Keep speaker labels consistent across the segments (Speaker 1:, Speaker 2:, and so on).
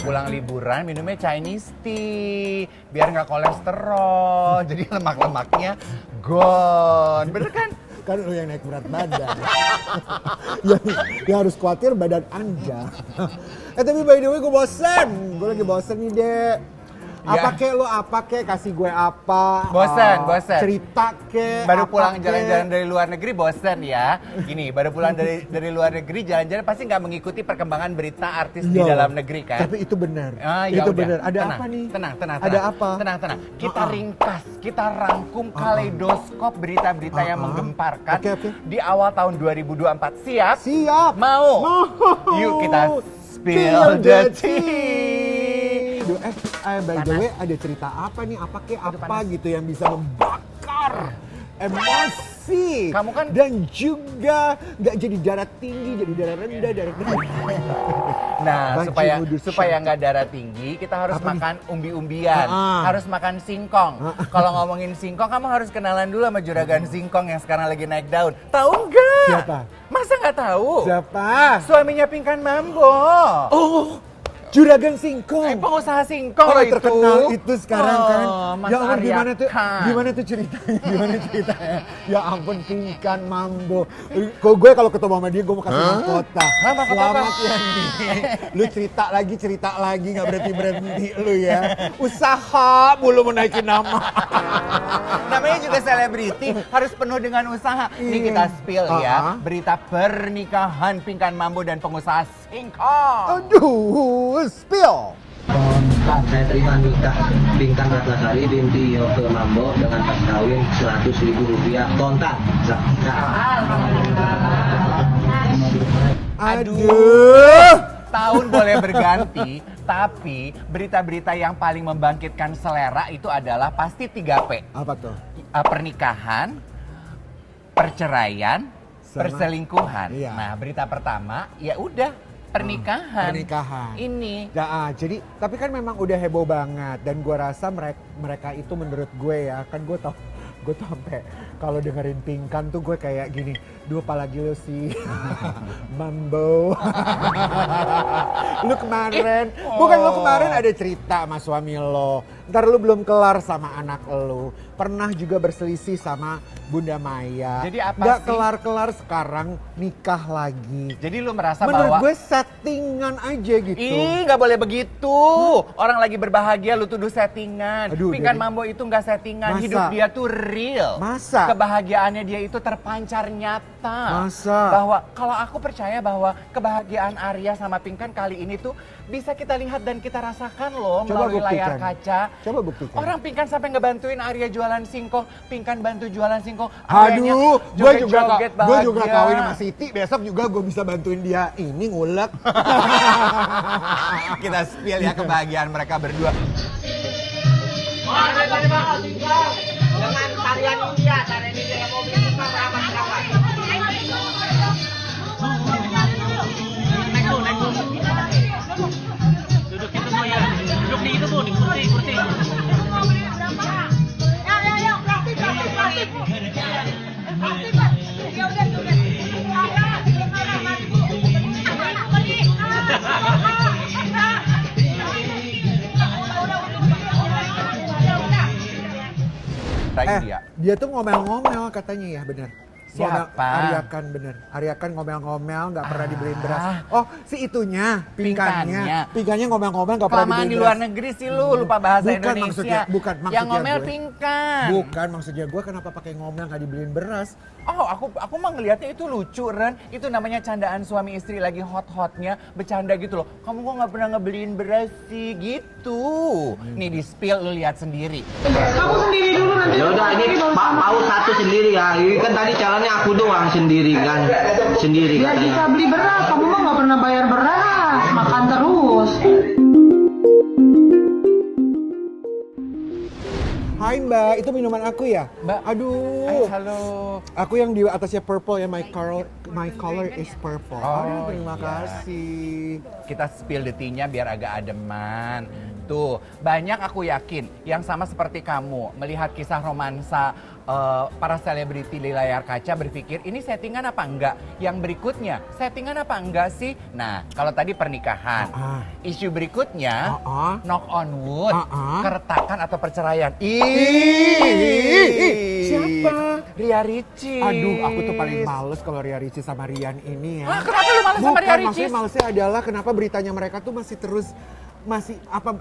Speaker 1: pulang liburan minumnya Chinese tea biar nggak kolesterol. Jadi lemak-lemaknya gone. Bener kan?
Speaker 2: Kan lu yang naik berat badan. yang harus khawatir badan Anda. Tapi by the way gue bosen. Gue lagi bosen nih, Dek. Apa kek lu apa kek kasih gue apa?
Speaker 1: Bosen.
Speaker 2: Cerita kek.
Speaker 1: Baru pulang jalan-jalan dari luar negeri bosen ya. Gini, baru pulang dari luar negeri jalan-jalan pasti nggak mengikuti perkembangan berita artis di dalam negeri kan?
Speaker 2: Tapi itu benar.
Speaker 1: Ya
Speaker 2: itu
Speaker 1: udah.
Speaker 2: benar. Ada
Speaker 1: tenang,
Speaker 2: apa nih?
Speaker 1: Tenang.
Speaker 2: Ada apa?
Speaker 1: Tenang. Kita ringkas, kita rangkum kaleidoskop berita-berita yang menggemparkan di awal tahun 2024. Siap?
Speaker 2: Siap.
Speaker 1: Mau? Yuk kita spill the tea.
Speaker 2: By the way ada cerita apa nih? Apa gitu yang bisa membakar emosi?
Speaker 1: Kamu kan
Speaker 2: dan juga nggak jadi darah tinggi, jadi darah rendah, darah tinggi.
Speaker 1: Nah, supaya nggak darah tinggi, kita harus makan umbi-umbian, harus makan singkong. Kalau ngomongin singkong, kamu harus kenalan dulu sama juragan singkong yang sekarang lagi naik daun. Tahu nggak?
Speaker 2: Siapa?
Speaker 1: Masa nggak tahu?
Speaker 2: Siapa?
Speaker 1: Suaminya Pinkan Mambo.
Speaker 2: Oh, juragan singkong.
Speaker 1: Pengusaha singkong
Speaker 2: Kalau
Speaker 1: itu.
Speaker 2: terkenal itu sekarang kan.
Speaker 1: Mas
Speaker 2: Ya ampun, gimana tuh ceritanya? Ya ampun, Pinkan Mambo. Gue kalau ketemu sama dia gue mau kasih mahkota. Selamat ya nih. Lu cerita lagi nggak berhenti lu ya. Usaha mulu menaikin nama.
Speaker 1: Namanya juga selebriti, harus penuh dengan usaha. Ini kita spill ya, berita pernikahan Pinkan Mambo dan pengusaha singkong.
Speaker 2: Aduh, spill.
Speaker 3: Pak, saya terima nikah Pinkan Ratnasari binti Yoke Mambo dengan mas kawin Rp100.000 kontak.
Speaker 2: Aduh.
Speaker 1: Tahun boleh berganti, tapi berita-berita yang paling membangkitkan selera itu adalah pasti 3P.
Speaker 2: Apa tuh?
Speaker 1: Pernikahan, perceraian, perselingkuhan.
Speaker 2: Iya.
Speaker 1: Nah, berita pertama ya udah pernikahan. Ini.
Speaker 2: Ya, jadi tapi kan memang udah heboh banget dan gua rasa mereka itu menurut gue ya, kan gue tuh sampai kalau dengerin Pinkan tuh gue kayak gini, duh apalagi lu sih Mambo. Lu kemarin ada cerita sama suami lo, ntar lu belum kelar sama anak lo, pernah juga berselisih sama Bunda Maya.
Speaker 1: Jadi apa
Speaker 2: nggak
Speaker 1: sih?
Speaker 2: kelar-kelar sekarang nikah lagi.
Speaker 1: Jadi lu merasa
Speaker 2: Menurut
Speaker 1: bahwa
Speaker 2: gue settingan aja gitu.
Speaker 1: ih, nggak boleh begitu. Orang lagi berbahagia lu tuduh settingan.
Speaker 2: Aduh,
Speaker 1: Pinkan
Speaker 2: jadi-
Speaker 1: Mambo itu nggak settingan.
Speaker 2: Masa?
Speaker 1: Hidup dia tuh real.
Speaker 2: Masa?
Speaker 1: Kebahagiaannya dia itu terpancar nyata.
Speaker 2: Masa?
Speaker 1: Bahwa kalau aku percaya bahwa kebahagiaan Arya sama Pinkan kali ini tuh bisa kita lihat dan kita rasakan loh
Speaker 2: Coba
Speaker 1: melalui layar
Speaker 2: buktikan.
Speaker 1: kaca.
Speaker 2: Coba buktikan.
Speaker 1: Orang Pinkan sampai ngebantuin Arya jualan singkong. Pinkan bantu jualan singkong. Aryanya
Speaker 2: Aduh, gue juga
Speaker 1: bahagia.
Speaker 2: kawin sama Siti, besok juga gue bisa bantuin dia ini ngulek.
Speaker 1: Kita spill ya kebahagiaan mereka berdua.
Speaker 4: Dengan tarian India yang mau bikin berapa?
Speaker 5: Duduk itu Bu ya. Duduk di itu Bu, di kursi.
Speaker 2: Dia tuh ngomel-ngomel katanya ya, bener.
Speaker 1: Siapa?
Speaker 2: Aryakan ngomel-ngomel, nggak pernah dibeliin beras. Oh, si itunya,
Speaker 1: Pinkannya.
Speaker 2: Pinkannya ngomel-ngomel, nggak pernah
Speaker 1: Kelamaan
Speaker 2: dibeliin
Speaker 1: di luar
Speaker 2: beras.
Speaker 1: negeri sih lu lupa bahasa
Speaker 2: Bukan
Speaker 1: Indonesia.
Speaker 2: maksudnya
Speaker 1: Yang ngomel
Speaker 2: gue.
Speaker 1: Pinkan.
Speaker 2: Bukan maksudnya gue, kenapa pakai ngomel nggak dibeliin beras?
Speaker 1: Oh, aku mah ngelihatnya itu lucu, Ren. Itu namanya candaan suami istri lagi hot-hotnya, bercanda gitu loh. Kamu kok nggak pernah ngebeliin beras sih, gitu. Nih di spill lu lihat sendiri.
Speaker 4: Kamu sendiri dulu nanti.
Speaker 3: Ya udah ini Pak mau satu sendiri ya. Ini kan tadi calonnya aku doang sendiri kan. Sendiri
Speaker 4: Biar bisa
Speaker 3: katanya.
Speaker 4: beli beras, kamu mah nggak pernah bayar beras, makan terus.
Speaker 2: Hai Mbak, itu minuman aku ya?
Speaker 1: Mbak.
Speaker 2: Aduh.
Speaker 1: Halo.
Speaker 2: Aku yang di atasnya purple ya, my color is purple.
Speaker 1: Oh,
Speaker 2: Aduh, terima
Speaker 1: iya.
Speaker 2: kasih.
Speaker 1: Kita spill the tea-nya biar agak ademan. Tuh, banyak aku yakin yang sama seperti kamu melihat kisah romansa para selebriti di layar kaca berpikir ini settingan apa enggak? Yang berikutnya, settingan apa enggak sih? Nah, kalau tadi pernikahan. Isu berikutnya, knock on wood, keretakan atau perceraian.
Speaker 2: Siapa?
Speaker 1: Ria Ricis.
Speaker 2: Aduh, aku tuh paling males kalau Ria Ricis sama Rian ini ya.
Speaker 1: Kenapa lu males sama Ria Ricis?
Speaker 2: Maksudnya malesnya adalah kenapa beritanya mereka tuh masih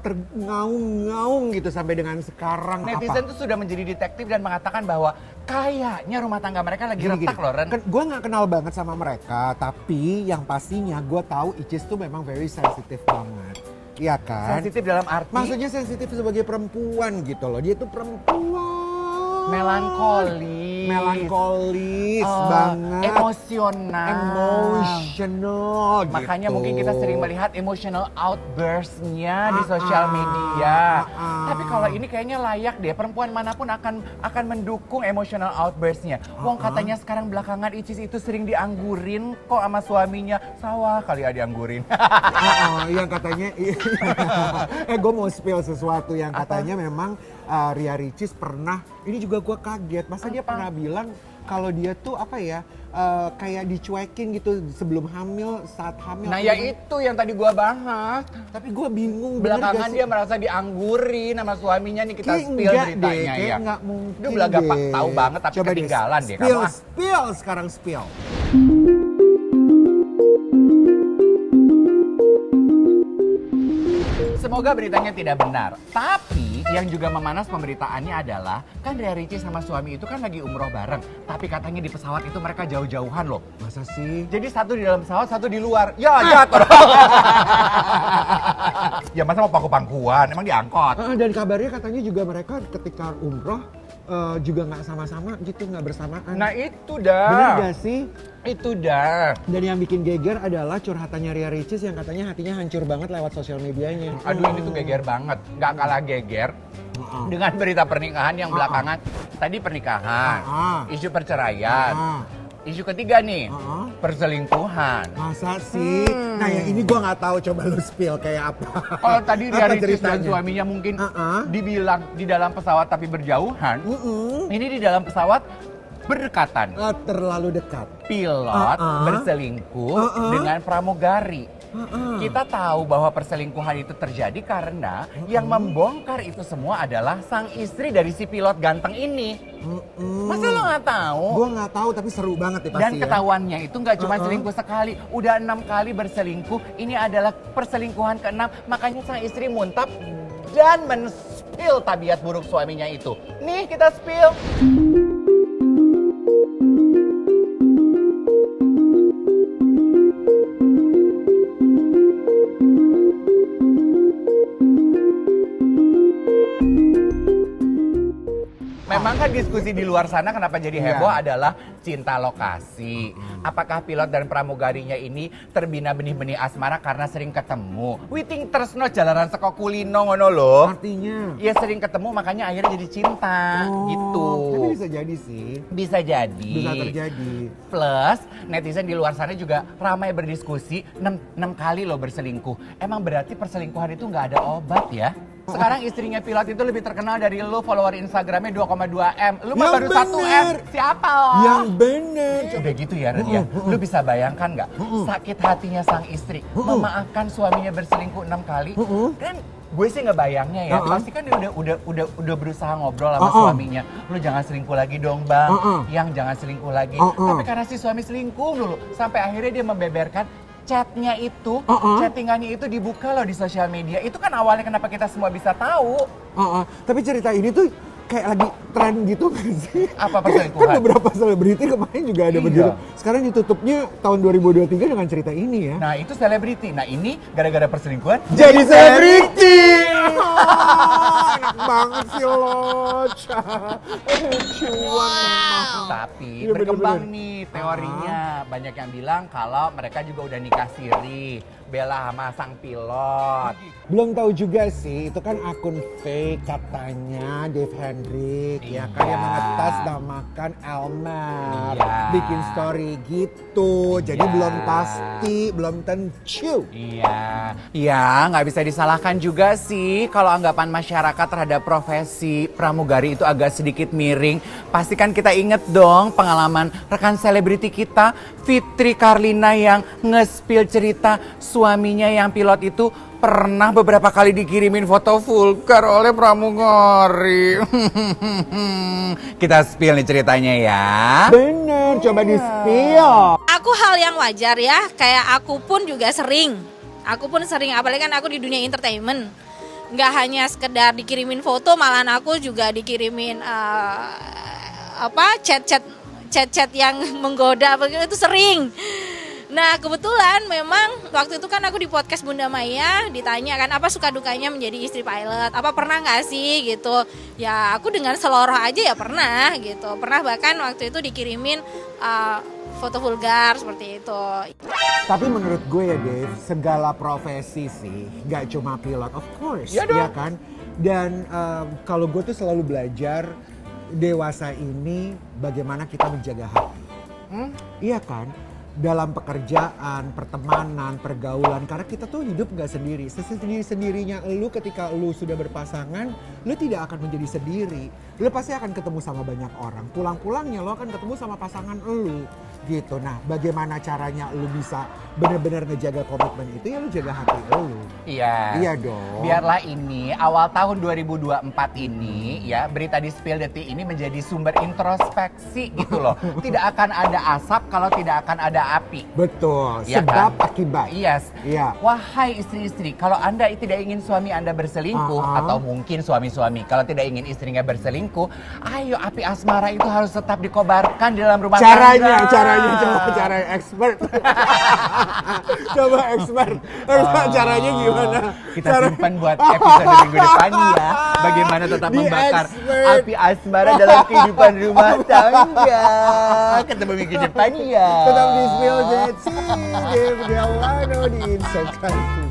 Speaker 2: tergaung-gaung gitu sampai dengan sekarang.
Speaker 1: Netizen tuh sudah menjadi detektif dan mengatakan bahwa kayaknya rumah tangga mereka lagi retak loh, Ren.
Speaker 2: Gue gak kenal banget sama mereka, tapi yang pastinya gue tahu Icis tuh memang very sensitive banget. Iya kan?
Speaker 1: Sensitif dalam arti?
Speaker 2: Maksudnya sensitif sebagai perempuan gitu loh. Dia tuh perempuan. Melankolis banget. Emotional gitu.
Speaker 1: Makanya mungkin kita sering melihat emotional outburst-nya di sosial media. Tapi kalau ini kayaknya layak deh. Perempuan manapun akan mendukung emotional outburst-nya. Wong katanya sekarang belakangan Icis itu sering dianggurin kok sama suaminya. Sawah kali ya dianggurin.
Speaker 2: Yang katanya, gue mau spill sesuatu yang katanya memang Ria Ricis pernah, ini juga gue kaget, masa dia pernah bilang kalau dia tuh kayak dicuekin gitu sebelum hamil, saat hamil.
Speaker 1: Nah ya itu yang tadi gue bahas.
Speaker 2: Tapi gue bingung.
Speaker 1: Belakangan dia merasa dianggurin sama suaminya nih, kita spill beritanya ya.
Speaker 2: Nggak mungkin.
Speaker 1: Dia belaga tahu banget tapi
Speaker 2: coba
Speaker 1: ketinggalan deh.
Speaker 2: Spill sekarang spill.
Speaker 1: Semoga beritanya tidak benar. Tapi yang juga memanas pemberitaannya adalah kan Ria Ricis sama suami itu kan lagi umroh bareng. Tapi katanya di pesawat itu mereka jauh-jauhan loh.
Speaker 2: Masa sih?
Speaker 1: Jadi satu di dalam pesawat, satu di luar. Ya jatuh. Ya masa mau pangku-pangkuan, emang diangkot.
Speaker 2: Dan kabarnya katanya juga mereka ketika umroh juga nggak sama-sama gitu, nggak bersamaan.
Speaker 1: Nah itu dah.
Speaker 2: Bener gak sih?
Speaker 1: Itu dah.
Speaker 2: Dan yang bikin geger adalah curhatannya Ria Ricis yang katanya hatinya hancur banget lewat sosial medianya.
Speaker 1: Aduh ini tuh geger banget, nggak kalah geger dengan berita pernikahan yang belakangan. Tadi pernikahan, isu perceraian, isu ketiga nih, perselingkuhan.
Speaker 2: Masa sih? Nah yang ini gue nggak tahu, coba lu spill kayak apa.
Speaker 1: Kalau tadi Ria
Speaker 2: Apa
Speaker 1: Ricis dan
Speaker 2: ceritanya?
Speaker 1: suaminya mungkin dibilang di dalam pesawat tapi berjauhan, ini di dalam pesawat berdekatan.
Speaker 2: Terlalu dekat.
Speaker 1: Pilot berselingkuh dengan pramugari. Kita tahu bahwa perselingkuhan itu terjadi karena yang membongkar itu semua adalah sang istri dari si pilot ganteng ini. Masa lo nggak tahu?
Speaker 2: Gue nggak tahu tapi seru banget ya pasti.
Speaker 1: Dan ketahuannya itu nggak cuma selingkuh sekali, udah 6 kali berselingkuh. Ini adalah perselingkuhan ke-6, makanya sang istri muntap dan men-spill tabiat buruk suaminya itu. Nih kita spill. Memang kan diskusi di luar sana kenapa jadi heboh adalah cinta lokasi. Apakah pilot dan pramugarinya ini terbina benih-benih asmara karena sering ketemu? Witing tresno jalanan saka kulino ngono lho.
Speaker 2: Artinya?
Speaker 1: Ya sering ketemu makanya akhirnya jadi cinta gitu.
Speaker 2: Tapi bisa jadi sih.
Speaker 1: Bisa jadi.
Speaker 2: Bisa terjadi.
Speaker 1: Plus netizen di luar sana juga ramai berdiskusi 6 kali loh berselingkuh. Emang berarti perselingkuhan itu nggak ada obat ya? Sekarang istrinya pilot itu lebih terkenal dari lu, follower Instagramnya 2,2 M. Lu mah baru 1 M. Siapa lo?
Speaker 2: Yang bener.
Speaker 1: Udah gitu ya Ren ya. Lu bisa bayangkan nggak sakit hatinya sang istri memaafkan suaminya berselingkuh 6 kali? Dan gue sih ngebayangnya ya, pasti kan dia udah berusaha ngobrol sama suaminya. Lu jangan selingkuh lagi dong bang, yang jangan selingkuh lagi. Tapi karena si suami selingkuh dulu, sampai akhirnya dia membeberkan chatnya itu, chattingannya itu dibuka loh di sosial media. Itu kan awalnya kenapa kita semua bisa tahu.
Speaker 2: Tapi cerita ini tuh kayak lagi tren gitu kan sih?
Speaker 1: Apa perselingkuhan?
Speaker 2: Kan beberapa selebriti kemarin juga ada begitu. Sekarang ditutupnya tahun 2023 dengan cerita ini ya.
Speaker 1: Nah itu selebriti. Nah ini gara-gara perselingkuhan
Speaker 2: Jadi selebriti! Enak banget sih lo. Cuan memang.
Speaker 1: Tapi
Speaker 2: Iya,
Speaker 1: berkembang
Speaker 2: bener-bener.
Speaker 1: nih teorinya. Banyak yang bilang kalau mereka juga udah nikah siri. Bella sama sang pilot.
Speaker 2: Belum tahu juga sih, itu kan akun fake katanya Dave Hendrik ya kan yang mengatasnamakan Elmer,
Speaker 1: Iya.
Speaker 2: bikin story gitu. gitu. Jadi
Speaker 1: Iya.
Speaker 2: belum pasti, belum tentu.
Speaker 1: Iya, ya nggak bisa disalahkan juga sih kalau anggapan masyarakat terhadap profesi pramugari itu agak sedikit miring. Pastikan kita inget dong pengalaman rekan selebriti kita, Fitri Karlina yang nge-spill cerita suaminya yang pilot itu pernah beberapa kali dikirimin foto vulgar oleh pramugari. Kita spill nih ceritanya ya.
Speaker 2: Bener, coba di-spill.
Speaker 6: Aku hal yang wajar ya, kayak aku pun juga sering. Aku pun sering, apalagi kan aku di dunia entertainment. Nggak hanya sekedar dikirimin foto, malahan aku juga dikirimin chat-chat yang menggoda, begitu itu sering. Nah kebetulan memang waktu itu kan aku di podcast Bunda Maya ditanya kan apa suka dukanya menjadi istri pilot, apa pernah nggak sih gitu. Ya aku dengan seloroh aja ya pernah gitu, pernah bahkan waktu itu dikirimin foto vulgar seperti itu.
Speaker 2: Tapi menurut gue ya Dave, segala profesi sih, gak cuma pilot, of course, ya kan? Dan kalau gue tuh selalu belajar dewasa ini bagaimana kita menjaga hati. Iya kan? Dalam pekerjaan, pertemanan, pergaulan, karena kita tuh hidup gak sendiri. Sendiri-sendirinya lu ketika lu sudah berpasangan, lu tidak akan menjadi sendiri. Lu pasti akan ketemu sama banyak orang. Pulang-pulangnya lu akan ketemu sama pasangan lu. Gitu. Nah, bagaimana caranya lu bisa benar-benar ngejaga komitmen itu, ya lu jaga hati lu.
Speaker 1: Iya.
Speaker 2: Iya dong.
Speaker 1: Biarlah ini awal tahun 2024 ini ya berita di Spill Detik ini menjadi sumber introspeksi gitu loh. Tidak akan ada asap kalau tidak akan ada api.
Speaker 2: Betul.
Speaker 1: Iya
Speaker 2: Sebab
Speaker 1: kan?
Speaker 2: akibat.
Speaker 1: Yes.
Speaker 2: Iya.
Speaker 1: Wahai istri-istri, kalau Anda tidak ingin suami Anda berselingkuh atau mungkin suami-suami kalau tidak ingin istrinya berselingkuh, ayo api asmara itu harus tetap dikobarkan di dalam rumah tangga.
Speaker 2: Caranya coba cara expert. Coba expert. Caranya gimana?
Speaker 1: Kita simpan buat episode minggu depan ya. Bagaimana tetap
Speaker 2: Di
Speaker 1: membakar
Speaker 2: expert.
Speaker 1: api asmara dalam kehidupan rumah tangga. Ketemu minggu depan ya.
Speaker 2: Tetap di Spill Detik, Dave Delano di Instagram.